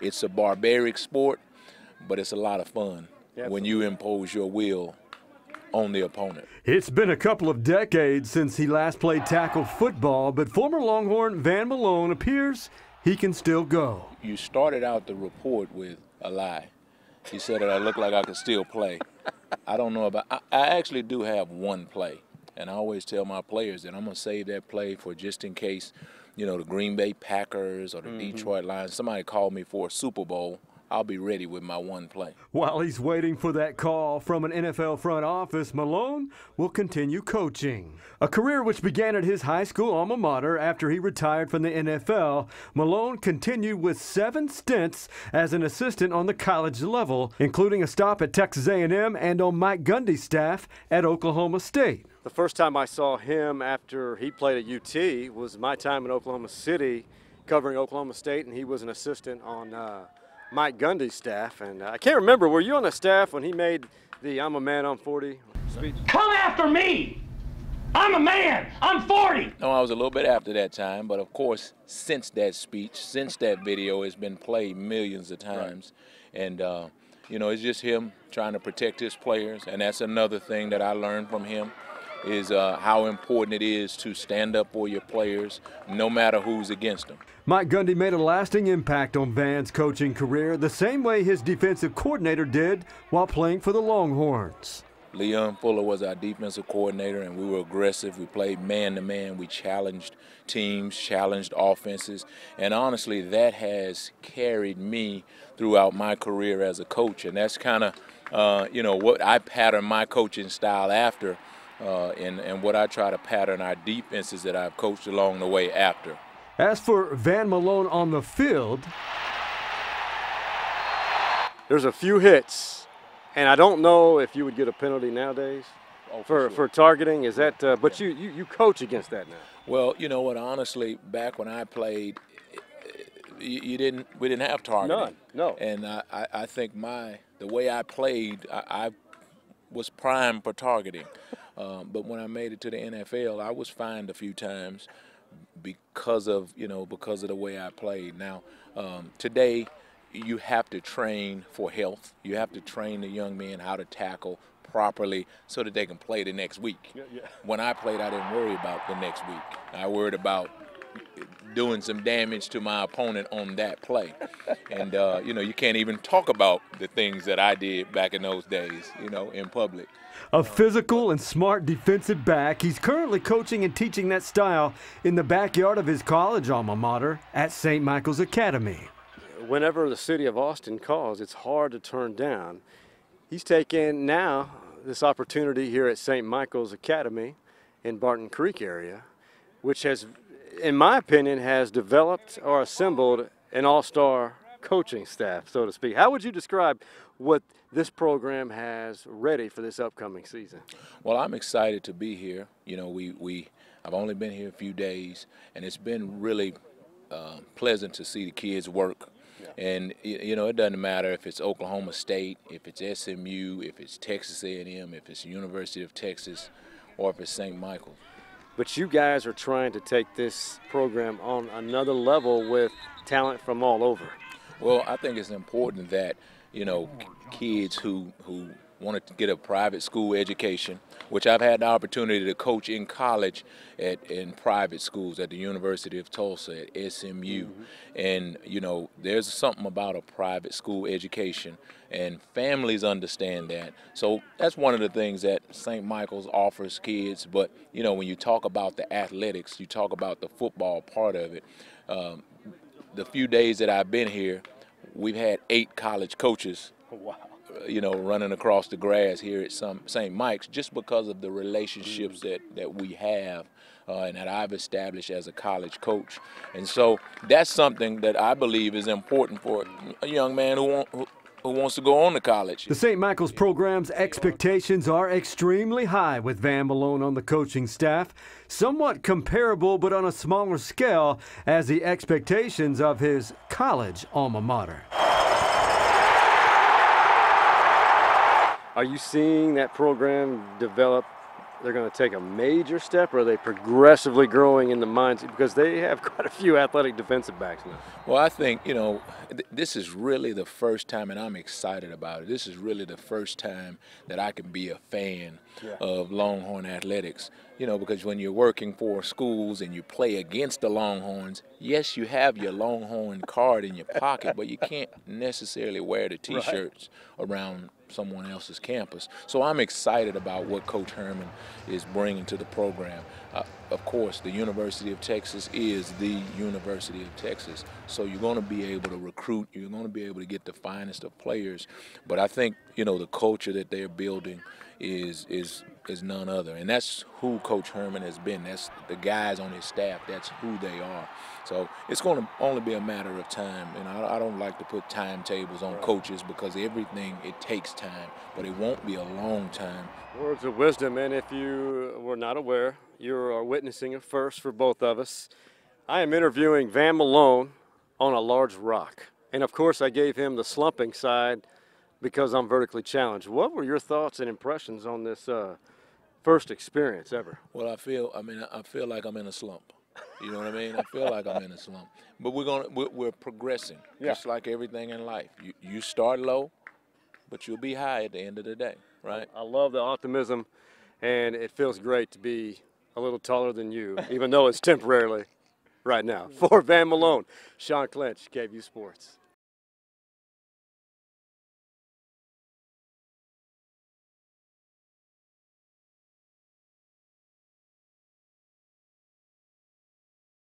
It's a barbaric sport, but it's a lot of fun when Absolutely. you impose your will on the opponent. It's been a couple of decades since he last played tackle football, but former Longhorn Van Malone appears he can still go. You started out the report with a lie. He said that I looked like I could still play. I don't know about, I actually do have one play. And I always tell my players that I'm going to save that play for just in case, you know, the Green Bay Packers or the Detroit Lions, somebody called me for a Super Bowl, I'll be ready with my one play. While he's waiting for that call from an NFL front office, Malone will continue coaching. A career which began at his high school alma mater after he retired from the NFL. Malone continued with 7 stints as an assistant on the college level, including a stop at Texas A&M and on Mike Gundy's staff at Oklahoma State. The first time I saw him after he played at UT was my time in Oklahoma City covering Oklahoma State, and he was an assistant on Mike Gundy's staff. And I can't remember, were you on the staff when he made the "I'm a man, I'm 40" speech? Come after me! I'm a man, I'm 40! No, I was a little bit after that time, but of course, since that speech, since that video, it's been played millions of times. Right. And, you know, it's just him trying to protect his players, and that's another thing that I learned from him. Is how important it is to stand up for your players, no matter who's against them. Mike Gundy made a lasting impact on Van's coaching career the same way his defensive coordinator did while playing for the Longhorns. Leon Fuller was our defensive coordinator, and we were aggressive. We played man-to-man. We challenged teams, challenged offenses, and honestly, that has carried me throughout my career as a coach, and that's kind of, you know, what I pattern my coaching style after. And what I try to pattern our defenses that I've coached along the way after. As for Van Malone on the field, there's a few hits, and I don't know if you would get a penalty nowadays for targeting. Is that? But you coach against that now. Well, you know what? Honestly, back when I played, we didn't have targeting. None. No. And I think the way I played, I was primed for targeting. But when I made it to the NFL, I was fined a few times because of the way I played. Now, today, you have to train for health. You have to train the young men how to tackle properly so that they can play the next week. Yeah. When I played, I didn't worry about the next week. I worried about doing some damage to my opponent on that play. And, you know, you can't even talk about the things that I did back in those days, you know, in public. A physical and smart defensive back, he's currently coaching and teaching that style in the backyard of his college alma mater at St. Michael's Academy. Whenever the city of Austin calls, it's hard to turn down. He's taken now this opportunity here at St. Michael's Academy in Barton Creek area, which has, in my opinion, has developed or assembled an all-star coaching staff, so to speak. How would you describe what this program has ready for this upcoming season? Well, I'm excited to be here. You know, I've only been here a few days, and it's been really pleasant to see the kids work. Yeah. And, you know, it doesn't matter if it's Oklahoma State, if it's SMU, if it's Texas A&M, if it's University of Texas, or if it's St. Michael's. But you guys are trying to take this program on another level with talent from all over. Well, I think it's important that, you know, kids who want to get a private school education, which I've had the opportunity to coach in college in private schools at the University of Tulsa, at SMU. And, you know, there's something about a private school education, and families understand that. So that's one of the things that St. Michael's offers kids. But, you know, when you talk about the athletics, you talk about the football part of it, the few days that I've been here, we've had 8 college coaches, you know, running across the grass here at St. Mike's, just because of the relationships that we have and that I've established as a college coach. And so that's something that I believe is important for a young man who wants to go on to college. The St. Michael's program's expectations are extremely high with Van Malone on the coaching staff, somewhat comparable but on a smaller scale as the expectations of his college alma mater. Are you seeing that program develop they're going to take a major step, or are they progressively growing in the minds? Because they have quite a few athletic defensive backs now. Well, I think, this is really the first time, and I'm excited about it. This is really the first time that I can be a fan of Longhorn athletics. Because when you're working for schools and you play against the Longhorns, yes, you have your Longhorn card in your pocket, but you can't necessarily wear the T-shirts around someone else's campus. So I'm excited about what Coach Herman is bringing to the program. Of course, the University of Texas is the University of Texas, so you're going to be able to recruit, you're going to be able to get the finest of players. But I think, the culture that they're building is none other, and that's who Coach Herman has been. That's the guys on his staff. That's who they are. So it's going to only be a matter of time, and I don't like to put timetables on coaches because everything, it takes time, but it won't be a long time. Words of wisdom, and if you were not aware, you are witnessing a first for both of us. I am interviewing Van Malone on a large rock, and of course I gave him the slumping side because I'm vertically challenged. What were your thoughts and impressions on this first experience ever? Well, I feel like I'm in a slump. You know what I mean? I feel like I'm in a slump. But we're progressing, just like everything in life. You start low, but you'll be high at the end of the day, right? I love the optimism, and it feels great to be a little taller than you, even though it's temporarily right now. For Van Malone, Sean Clinch, KVU Sports.